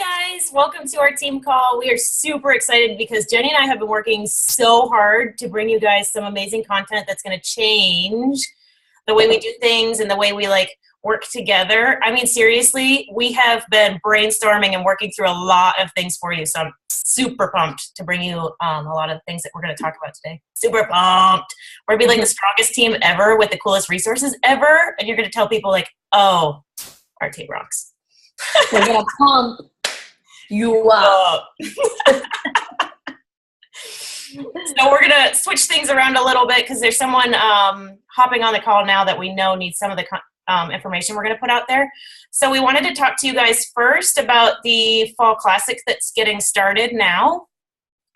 guys, welcome to our team call. We are super excited because Jenny and I have been working so hard to bring you guys some amazing content that's going to change the way we do things and the way we work together. I mean, seriously, we have been brainstorming and working through a lot of things for you. So I'm super pumped to bring you a lot of things that we're going to talk about today. Super pumped. We're going to be the strongest team ever with the coolest resources ever. And you're going to tell people oh, our team rocks. We're going to pump you up. So we're going to switch things around a little bit because there's someone hopping on the call now that we know needs some of the information we're going to put out there. So we wanted to talk to you guys first about the Fall Classic that's getting started now.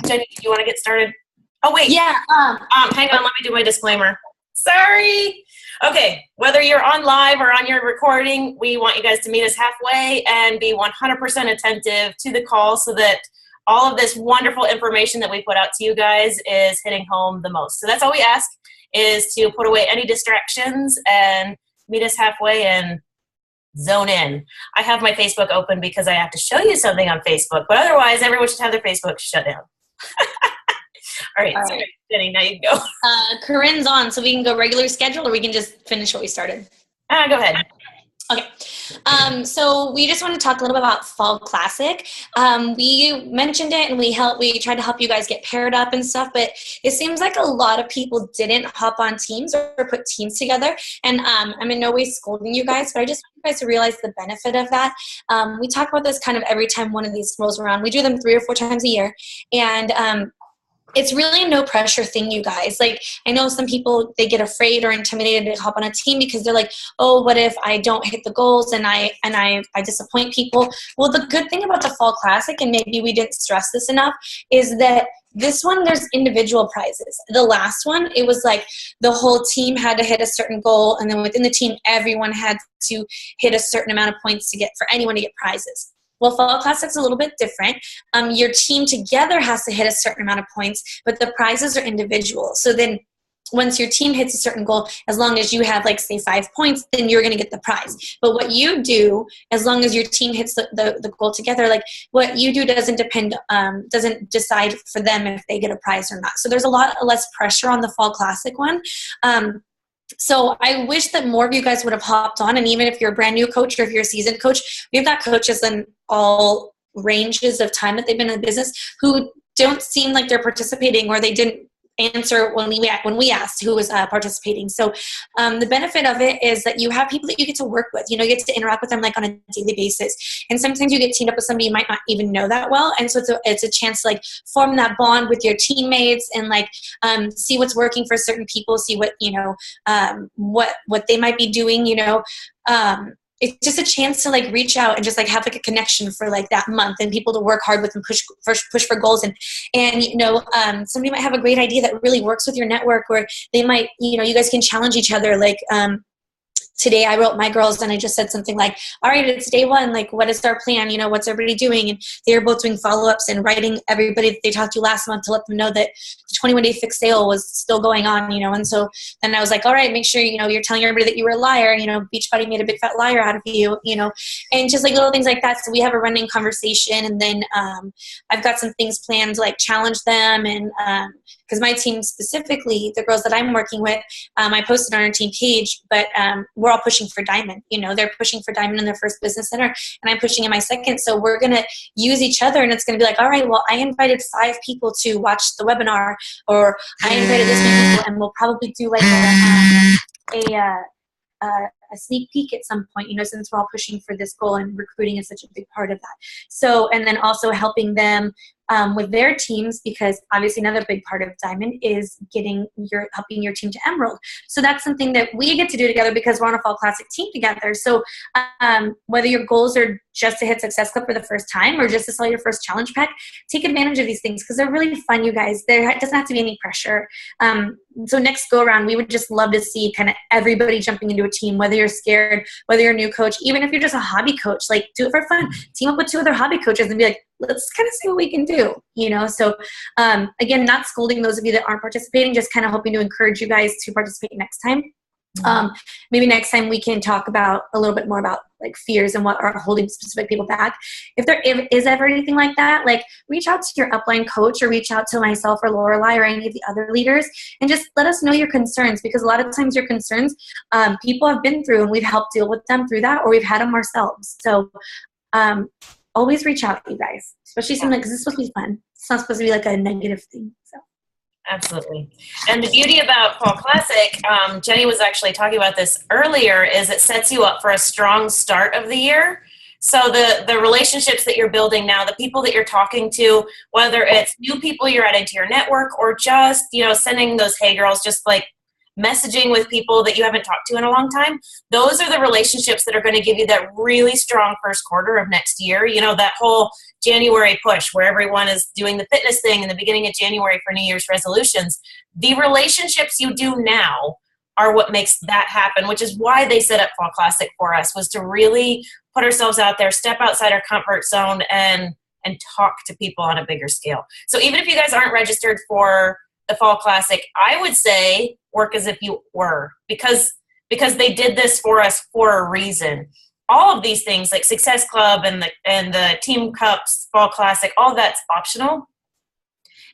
Jenny, do you want to get started? Oh, wait. Yeah. Hang on. Let me do my disclaimer. Sorry. Okay. Whether you're on live or on your recording, we want you guys to meet us halfway and be 100% attentive to the call so that all of this wonderful information that we put out to you guys is hitting home the most. So that's all we ask, is to put away any distractions and meet us halfway and zone in. I have my Facebook open because I have to show you something on Facebook, but otherwise everyone should have their Facebook shut down. All right, sorry, Jenny, now you can go. Corinne's on, so we can go regular schedule or we can just finish what we started. Go ahead. Okay. So we just want to talk a little bit about Fall Classic. We mentioned it and we tried to help you guys get paired up and stuff, but it seems like a lot of people didn't hop on teams or put teams together. And I'm in no way scolding you guys, but I just want you guys to realize the benefit of that. We talk about this kind of every time one of these rolls around. We do them 3 or 4 times a year. And it's really a no pressure thing, you guys. I know some people, they get afraid or intimidated to hop on a team because they're like, oh, what if I don't hit the goals and I disappoint people? Well, the good thing about the Fall Classic, and maybe we didn't stress this enough, is that this one, there's individual prizes. The last one, it was the whole team had to hit a certain goal, and then within the team, everyone had to hit a certain amount of points for anyone to get prizes. Well, Fall Classic's a little bit different. Your team together has to hit a certain amount of points, but the prizes are individual. So then once your team hits a certain goal, as long as you have, say, 5 points, then you're going to get the prize. But what you do, as long as your team hits the goal together, what you do doesn't decide for them if they get a prize or not. So there's a lot less pressure on the Fall Classic one. So I wish that more of you guys would have hopped on, and even if you're a brand new coach or if you're a seasoned coach, we've got coaches in all ranges of time that they've been in the business who don't seem like they're participating, or they didn't answer when we asked who was participating. So the benefit of it is that you have people that you get to work with. You get to interact with them on a daily basis. And sometimes you get teamed up with somebody you might not even know that well. And so it's a chance to form that bond with your teammates and see what's working for certain people, see what what they might be doing. It's just a chance to reach out and just have a connection for that month, and people to work hard with and push for goals. And somebody might have a great idea that really works with your network, or they might, you guys can challenge each other. Today I wrote my girls and I just said something all right, it's day 1. What is our plan? What's everybody doing? And they were both doing follow-ups and writing everybody that they talked to last month to let them know that the 21-day fixed sale was still going on, And so then I was all right, make sure, you're telling everybody that you were a liar, Beachbody made a big fat liar out of you, and just little things like that. So we have a running conversation, and then I've got some things planned to challenge them. And because my team specifically, the girls that I'm working with, I posted on our team page, but we're all pushing for Diamond. They're pushing for Diamond in their first business center, and I'm pushing in my second. So we're going to use each other, and it's going to be all right, well, I invited 5 people to watch the webinar, or I invited this many people, and we'll probably do a sneak peek at some point, since we're all pushing for this goal, and recruiting is such a big part of that. So, and then also helping them with their teams, because obviously another big part of Diamond is helping your team to Emerald. So that's something that we get to do together because we're on a Fall Classic team together. So whether your goals are just to hit Success Club for the first time or just to sell your first challenge pack, take advantage of these things because they're really fun, you guys. There doesn't have to be any pressure. So next go around, we would just love to see kind of everybody jumping into a team, whether you're scared, whether you're a new coach, even if you're just a hobby coach, do it for fun. Team up with 2 other hobby coaches and be let's kind of see what we can do, So again, not scolding those of you that aren't participating, just kind of hoping to encourage you guys to participate next time. Maybe next time we can talk about a little bit more about like fears and what are holding specific people back. If there is ever anything like that, like reach out to your upline coach or reach out to myself or Lorelei or any of the other leaders and just let us know your concerns, because a lot of times your concerns, people have been through and we've helped deal with them through that, or we've had them ourselves. So always reach out, you guys, especially something, because it's supposed to be fun. It's not supposed to be like a negative thing. So. Absolutely. And the beauty about Fall Classic, Jenni was actually talking about this earlier, is it sets you up for a strong start of the year. So the relationships that you're building now, the people that you're talking to, whether it's new people you're adding to your network or just, sending those, hey girls, just like messaging with people that you haven't talked to in a long time, those are the relationships that are going to give you that really strong first quarter of next year. That whole January push where everyone is doing the fitness thing in the beginning of January for New Year's resolutions. The relationships you do now are what makes that happen, which is why they set up Fall Classic for us, was to really put ourselves out there, step outside our comfort zone, and talk to people on a bigger scale. So even if you guys aren't registered for the Fall Classic, I would say work as if you were, because they did this for us for a reason. All of these things like Success Club and the Team Cups, Fall Classic, all that's optional.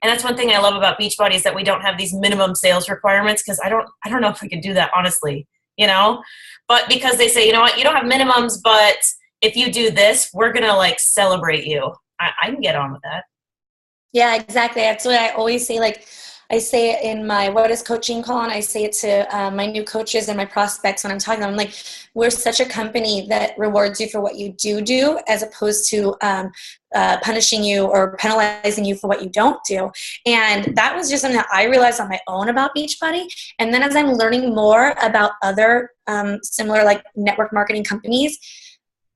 And that's one thing I love about Beachbody is that we don't have these minimum sales requirements, because I don't know if we could do that, honestly, But because they say, you know what, you don't have minimums, but if you do this, we're going to like celebrate you. I can get on with that. Yeah, exactly. That's what I always say. Like, I say it in my What is Coaching call, and I say it to my new coaches and my prospects when I'm talking to them. I'm like, we're such a company that rewards you for what you do as opposed to punishing you or penalizing you for what you don't do. And that was just something that I realized on my own about Beachbody. And then as I'm learning more about other similar like network marketing companies,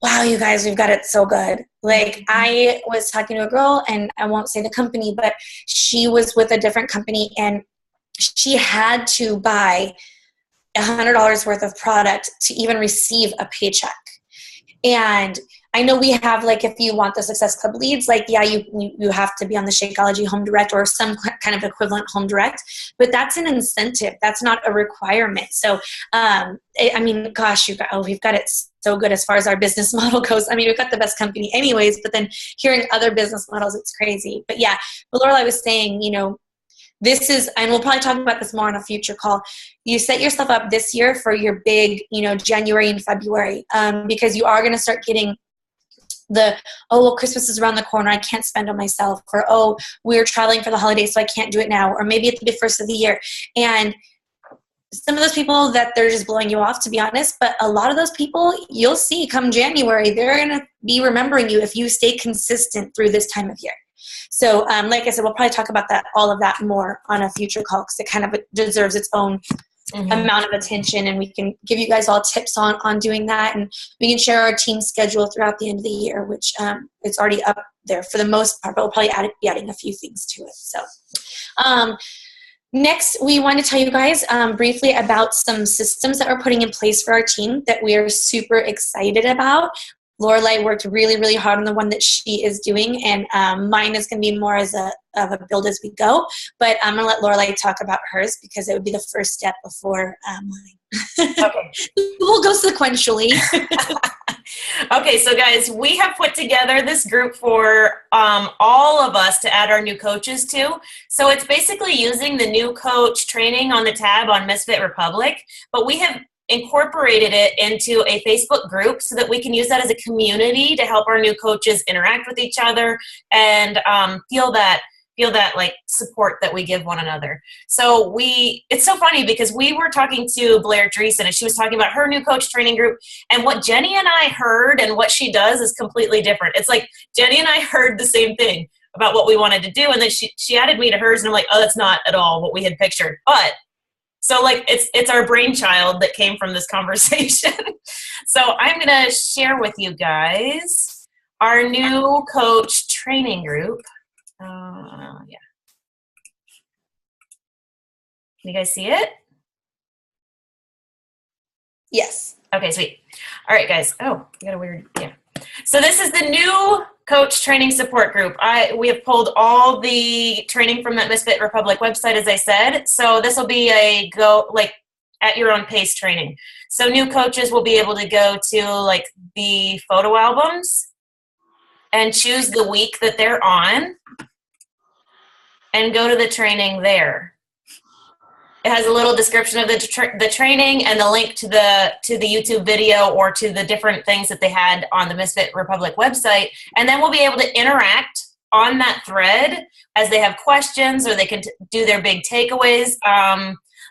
wow, you guys, we've got it so good. Like, I was talking to a girl, and I won't say the company, but she was with a different company, and she had to buy $100 worth of product to even receive a paycheck. And I know we have, like, if you want the Success Club leads, like, yeah, you have to be on the Shakeology Home Direct or some kind of equivalent Home Direct, but that's an incentive. That's not a requirement. So, I mean, gosh, we've got it so good as far as our business model goes. I mean, we've got the best company anyways, but then hearing other business models, it's crazy. But yeah, but Lorelei was saying, this is, and we'll probably talk about this more on a future call. You set yourself up this year for your big, January and February, because you are going to start getting Christmas is around the corner, I can't spend on myself, or, we're traveling for the holidays, so I can't do it now, or maybe it's the first of the year. And some of those people that they're just blowing you off, to be honest, but a lot of those people you'll see come January, they're going to be remembering you if you stay consistent through this time of year. So like I said, we'll probably talk about all of that more on a future call, because it kind of deserves its own amount of attention, and we can give you guys all tips on doing that, and we can share our team schedule throughout the end of the year, which it's already up there for the most part, but we'll probably be adding a few things to it. So next, we want to tell you guys briefly about some systems that we're putting in place for our team that we are super excited about. Lorelei worked really, really hard on the one that she is doing, and mine is going to be more of a build as we go. But I'm going to let Lorelei talk about hers, because it would be the first step before mine. Okay. We'll go sequentially. Okay, so guys, we have put together this group for all of us to add our new coaches to. So it's basically using the new coach training on the tab on Misfit Republic, but we have incorporated it into a Facebook group so that we can use that as a community to help our new coaches interact with each other and feel that like support that we give one another. So it's so funny, because we were talking to Blair Rierson, and she was talking about her new coach training group, and what Jenni and I heard and what she does is completely different. It's like Jenni and I heard the same thing about what we wanted to do, and then she added me to hers, and I'm like, oh, that's not at all what we had pictured. But so like it's our brainchild that came from this conversation. So I'm going to share with you guys our new coach training group. Yeah. Can you guys see it? Yes. Okay, sweet. All right, guys. Oh, you got a weird, yeah. So this is the new coach training support group. We have pulled all the training from that Misfit Republic website, as I said. So this will be at your own pace training. So new coaches will be able to go to like the photo albums and choose the week that they're on and go to the training there. It has a little description of the training and the link to the YouTube video or to the different things that they had on the Misfit Republic website. And then we'll be able to interact on that thread as they have questions, or they can do their big takeaways.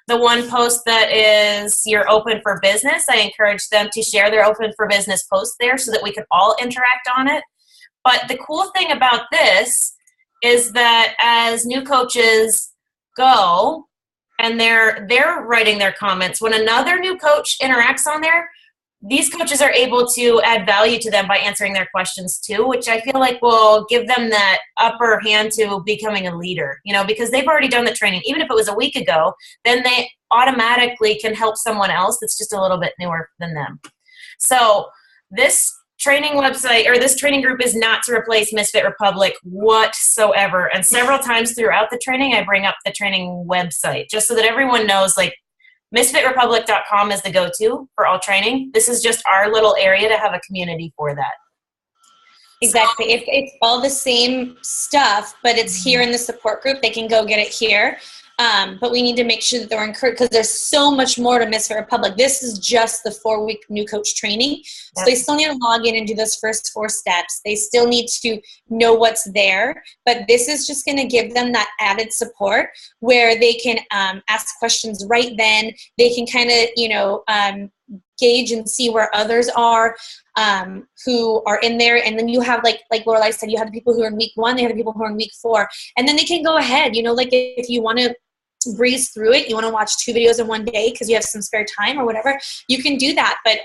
The one post that is you're open for business, I encourage them to share their open for business post there so that we can all interact on it. But the cool thing about this is that as new coaches go and they're writing their comments, when another new coach interacts on there, these coaches are able to add value to them by answering their questions too, which I feel like will give them that upper hand to becoming a leader, you know, because they've already done the training. Even if it was a week ago, then they automatically can help someone else that's just a little bit newer than them. So this training website, or this training group, is not to replace Misfit Republic whatsoever. And several times throughout the training, I bring up the training website just so that everyone knows, like, misfitrepublic.com is the go-to for all training. This is just our little area to have a community for that. Exactly. If it's all the same stuff, but it's here in the support group, they can go get it here. But we need to make sure that they're encouraged, because there's so much more to Misfit Republic. This is just the 4-week new coach training. So they still need to log in and do those first 4 steps. They still need to know what's there. But this is just going to give them that added support where they can ask questions right then. They can kind of, gauge and see where others are who are in there. And then you have, like Lorelei said, you have the people who are in week 1, they have the people who are in week 4. And then they can go ahead, like if you want to breeze through it, you want to watch 2 videos in one day because you have some spare time or whatever, you can do that. But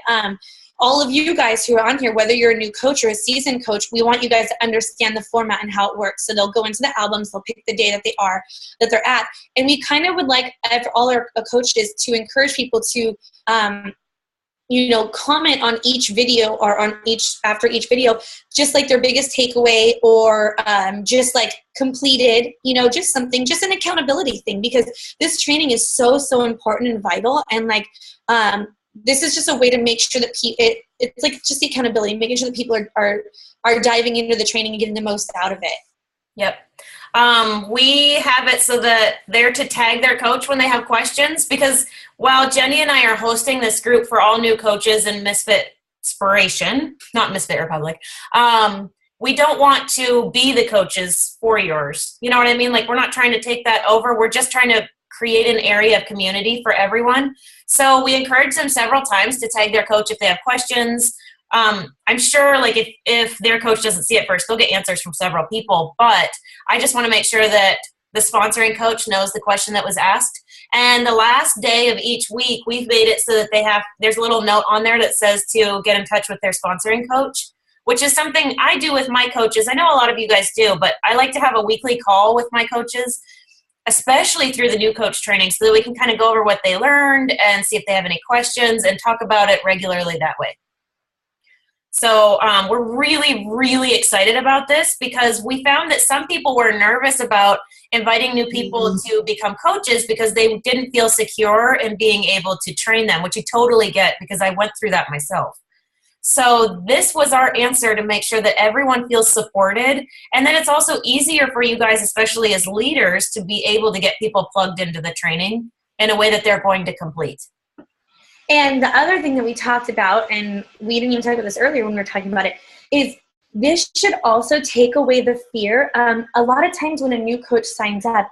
all of you guys who are on here, whether you're a new coach or a seasoned coach, we want you guys to understand the format and how it works. So they'll go into the albums, they'll pick the day that they're at. And we kind of would like all our coaches to encourage people to comment on each video or after each video, just like their biggest takeaway or just like completed, just something, just an accountability thing, because this training is so, so important and vital. And like, this is just a way to make sure that it's like just the accountability, making sure that people are diving into the training and getting the most out of it. Yep. We have it so that they're to tag their coach when they have questions, because while Jenni and I are hosting this group for all new coaches in misFITspiration, not Misfit Republic, we don't want to be the coaches for yours. You know what I mean? Like, we're not trying to take that over. We're just trying to create an area of community for everyone. So we encourage them several times to tag their coach if they have questions. I'm sure, like, if their coach doesn't see it first, they'll get answers from several people, but I just want to make sure that the sponsoring coach knows the question that was asked. And the last day of each week, we've made it so that there's a little note on there that says to get in touch with their sponsoring coach, which is something I do with my coaches. I know a lot of you guys do, but I like to have a weekly call with my coaches, especially through the new coach training, so that we can kind of go over what they learned and see if they have any questions and talk about it regularly that way. So we're really, really excited about this, because we found that some people were nervous about inviting new people to become coaches because they didn't feel secure in being able to train them, which you totally get, because I went through that myself. So this was our answer to make sure that everyone feels supported. And then it's also easier for you guys, especially as leaders, to be able to get people plugged into the training in a way that they're going to complete. And the other thing that we talked about, and we didn't even talk about this earlier when we were talking about it, is this should also take away the fear. A lot of times when a new coach signs up,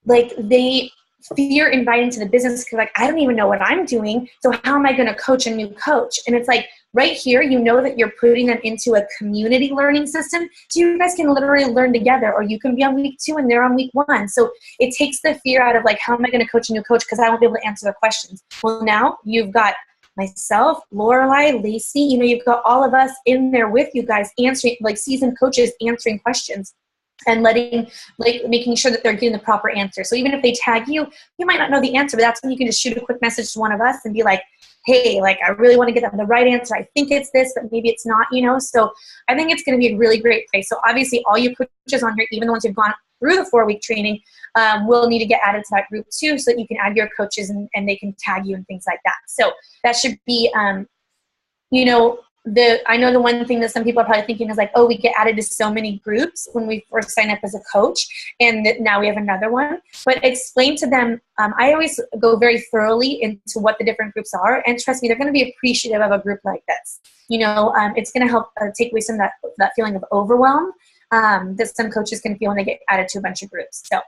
like, they fear inviting to the business because, like, I don't even know what I'm doing, so how am I going to coach a new coach? And it's like, right here, that you're putting them into a community learning system, so you guys can literally learn together, or you can be on week 2 and they're on week 1. So it takes the fear out of, like, how am I going to coach a new coach because I won't be able to answer their questions. Well, now you've got myself, Lorelei, Lacey, you've got all of us in there with you guys answering, like, seasoned coaches answering questions and making sure that they're getting the proper answer. So even if they tag you, you might not know the answer, but that's when you can just shoot a quick message to one of us and be like, hey, like, I really want to get them the right answer. I think it's this, but maybe it's not, So I think it's going to be a really great place. So obviously all you coaches on here, even the ones who've gone through the 4-week training will need to get added to that group too, so that you can add your coaches and they can tag you and things like that. So that should be, you know, I know the one thing that some people are probably thinking is like, oh, we get added to so many groups when we first sign up as a coach, and that now we have another one. But explain to them, I always go very thoroughly into what the different groups are, and trust me, they're going to be appreciative of a group like this. You know, it's going to help take away some of that feeling of overwhelm that some coaches can feel when they get added to a bunch of groups. So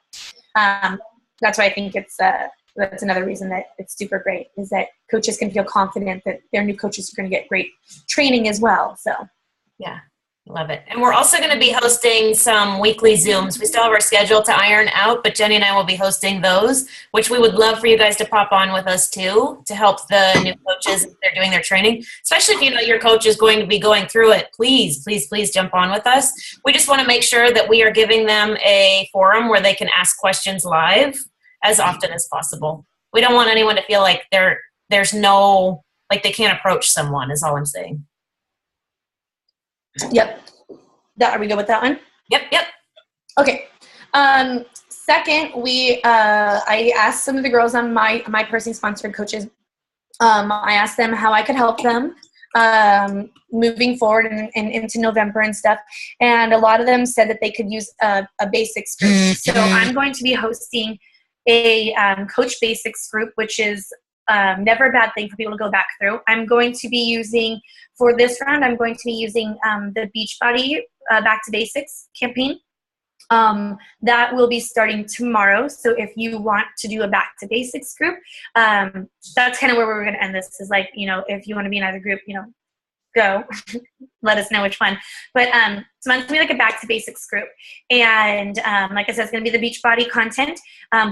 that's why I think that's another reason that it's super great, is that coaches can feel confident that their new coaches are going to get great training as well. So, yeah, love it. And we're also going to be hosting some weekly Zooms. We still have our schedule to iron out, but Jenni and I will be hosting those, which we would love for you guys to pop on with us too, to help the new coaches if they're doing their training, especially if you know your coach is going to be going through it. Please, please, please jump on with us. We just want to make sure that we are giving them a forum where they can ask questions live as often as possible. We don't want anyone to feel like there's no, like they can't approach someone, is all I'm saying. Yep. Are we good with that one? Yep. Okay. Second, I asked some of the girls on my personally sponsored coaches, I asked them how I could help them moving forward and into November and stuff. And a lot of them said that they could use a basics group. So I'm going to be hosting a Coach Basics group, which is never a bad thing for people to go back through. I'm going to be using, for this round, I'm going to be using the Beachbody Back to Basics campaign. That will be starting tomorrow. So if you want to do a Back to Basics group, that's kind of where we're going to end this, is like, you know, if you want to be in either group, you know, go. Let us know which one. But so it's going to be like a Back to Basics group. And like I said, it's going to be the Beachbody content.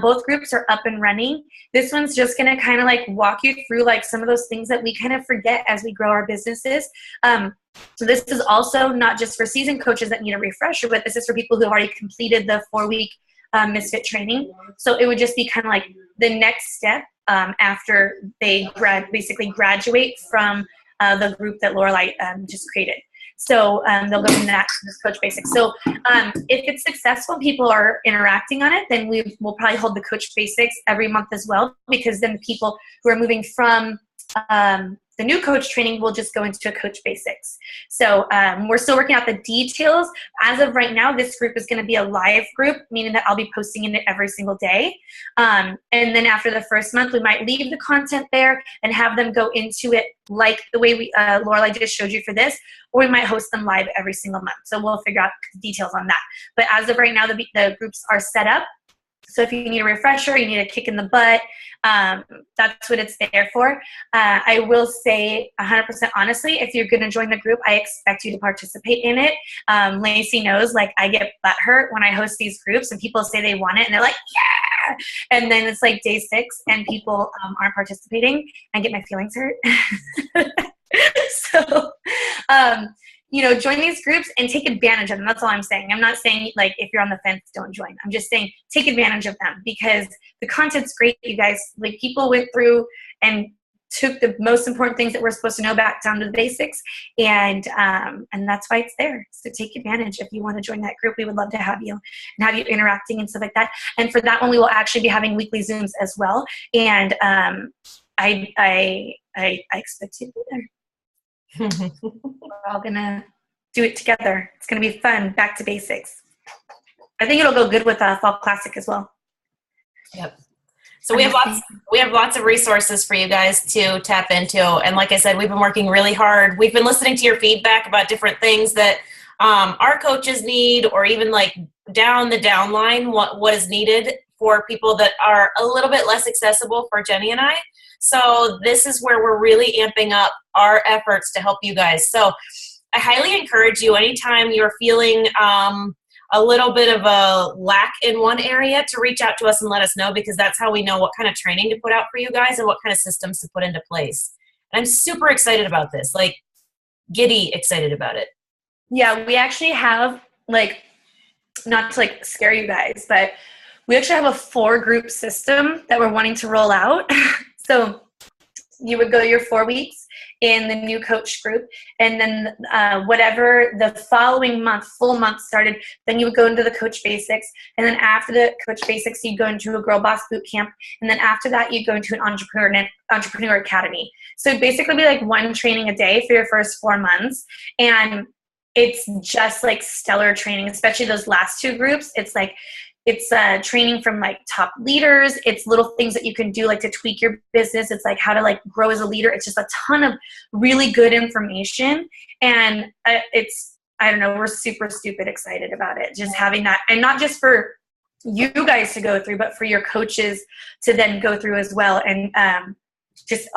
Both groups are up and running. This one's just going to kind of like walk you through like some of those things that we kind of forget as we grow our businesses. So this is also not just for seasoned coaches that need a refresher, but this is for people who have already completed the 4-week misfit training. So it would just be kind of like the next step after they basically graduate from the group that Lorelei just created. So they'll go from that to this Coach Basics. So if it's successful, people are interacting on it, then we'll probably hold the Coach Basics every month as well, because then the people who are moving from the new coach training will just go into a Coach Basics. So we're still working out the details. As of right now, this group is going to be a live group, meaning that I'll be posting in it every single day. And then after the first month, we might leave the content there and have them go into it like the way Lorelei just showed you for this, or we might host them live every single month. So we'll figure out the details on that. But as of right now, the groups are set up. So if you need a refresher, you need a kick in the butt, that's what it's there for. I will say 100% honestly, if you're going to join the group, I expect you to participate in it. Lacey knows, like, I get butthurt when I host these groups and people say they want it and they're like, yeah! And then it's like day 6 and people aren't participating. I get my feelings hurt. So, you know, join these groups and take advantage of them. That's all I'm saying. I'm not saying, like, if you're on the fence, don't join. I'm just saying take advantage of them, because the content's great, you guys. Like, people went through and took the most important things that we're supposed to know back down to the basics, and that's why it's there. So take advantage. If you want to join that group, we would love to have you and have you interacting and stuff like that. And for that one, we will actually be having weekly Zooms as well. And I expect you to be there. We're all gonna do it together. It's gonna be fun. Back to basics. I think it'll go good with Fall Classic as well. Yep. So we have lots of resources for you guys to tap into. And like I said, we've been working really hard. We've been listening to your feedback about different things that our coaches need, or even like down the line, what is needed for people that are a little bit less accessible for Jenni and I. So this is where we're really amping up our efforts to help you guys. So I highly encourage you, anytime you're feeling a little bit of a lack in one area, to reach out to us and let us know, because that's how we know what kind of training to put out for you guys and what kind of systems to put into place. And I'm super excited about this, like giddy excited about it. Yeah, we actually have, like, not to like scare you guys, but we actually have a 4-group system that we're wanting to roll out. So you would go your 4 weeks, in the new coach group. And then whatever the following month, full month started, then you would go into the Coach Basics. And then after the Coach Basics, you'd go into a Girl Boss Boot Camp. And then after that, you'd go into an Entrepreneur Academy. So it'd basically be like one training a day for your first 4 months. And it's just like stellar training, especially those last 2 groups. It's training from like top leaders. It's little things that you can do like to tweak your business. It's like how to like grow as a leader. It's just a ton of really good information. And I don't know, we're super stupid excited about it. Just having that, and not just for you guys to go through, but for your coaches to then go through as well. And just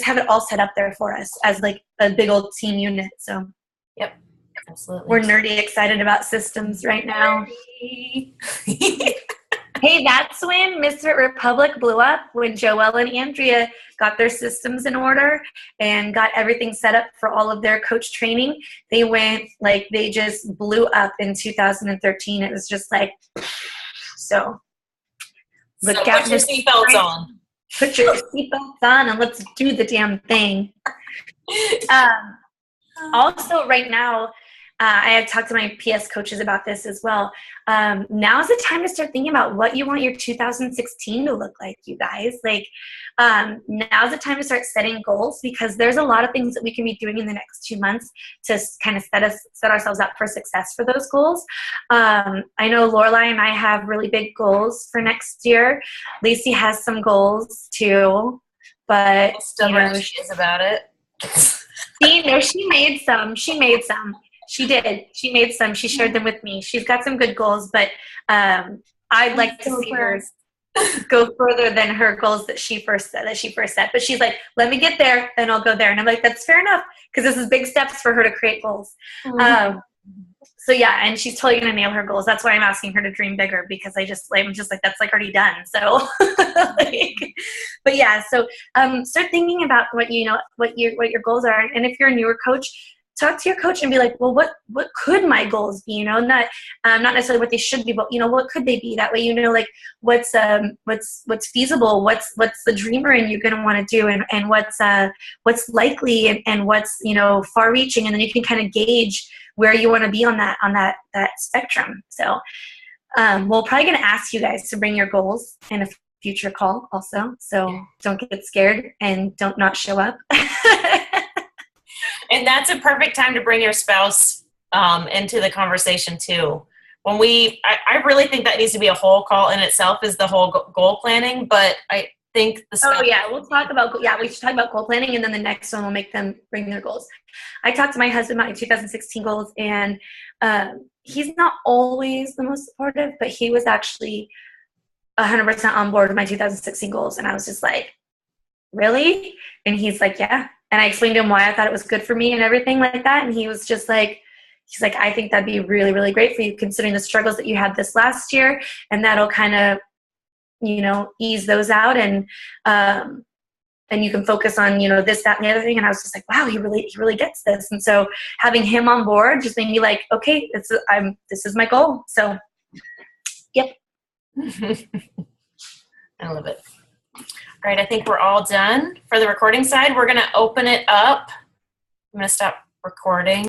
have it all set up there for us as like a big old team unit. So yep. Absolutely. We're nerdy excited about systems right now. Hey, that's when Misfit Republic blew up, when Joelle and Andrea got their systems in order and got everything set up for all of their coach training. They just blew up in 2013. It was just like, so put your seatbelts on. Put your seatbelts on and let's do the damn thing. Also, right now, I had talked to my PS coaches about this as well. Now's the time to start thinking about what you want your 2016 to look like, you guys. Now's the time to start setting goals, because there's a lot of things that we can be doing in the next 2 months to kind of set ourselves up for success for those goals. I know Lorelei and I have really big goals for next year. Lacey has some goals too, but stubborn she is about it. She made some. She did. She made some. She shared them with me. She's got some good goals, but I'd like to see her go further than her goals that she first set. But she's like, let me get there, then I'll go there. And I'm like, that's fair enough, because this is big steps for her to create goals. Mm-hmm. So yeah, and she's totally gonna nail her goals. That's why I'm asking her to dream bigger, because I'm just like that's like already done. So, but yeah, so start thinking about what your goals are, and if you're a newer coach, talk to your coach and be like, well, what could my goals be? Not necessarily what they should be, but what could they be? That way, like what's feasible, what's the dreamer in you gonna want to do, and what's likely, and what's far reaching, and then you can kind of gauge where you want to be on that spectrum. So we're probably gonna ask you guys to bring your goals in a future call also. So don't get scared and don't not show up. And that's a perfect time to bring your spouse into the conversation too. I really think that needs to be a whole call in itself, is the whole goal planning. But I think we should talk about goal planning, and then the next one will make them bring their goals. I talked to my husband about my 2016 goals, and he's not always the most supportive, but he was actually 100% on board with my 2016 goals, and I was just like, really? And he's like, yeah. And I explained to him why I thought it was good for me and everything like that. And he was just like, I think that'd be really, really great for you, considering the struggles that you had this last year. And that'll kind of, ease those out. And you can focus on, this, that, and the other thing. And I was just like, wow, he really gets this. And so having him on board just made me like, okay, this is my goal. So, yep. I love it. All right, I think we're all done for the recording side. We're going to open it up. I'm going to stop recording.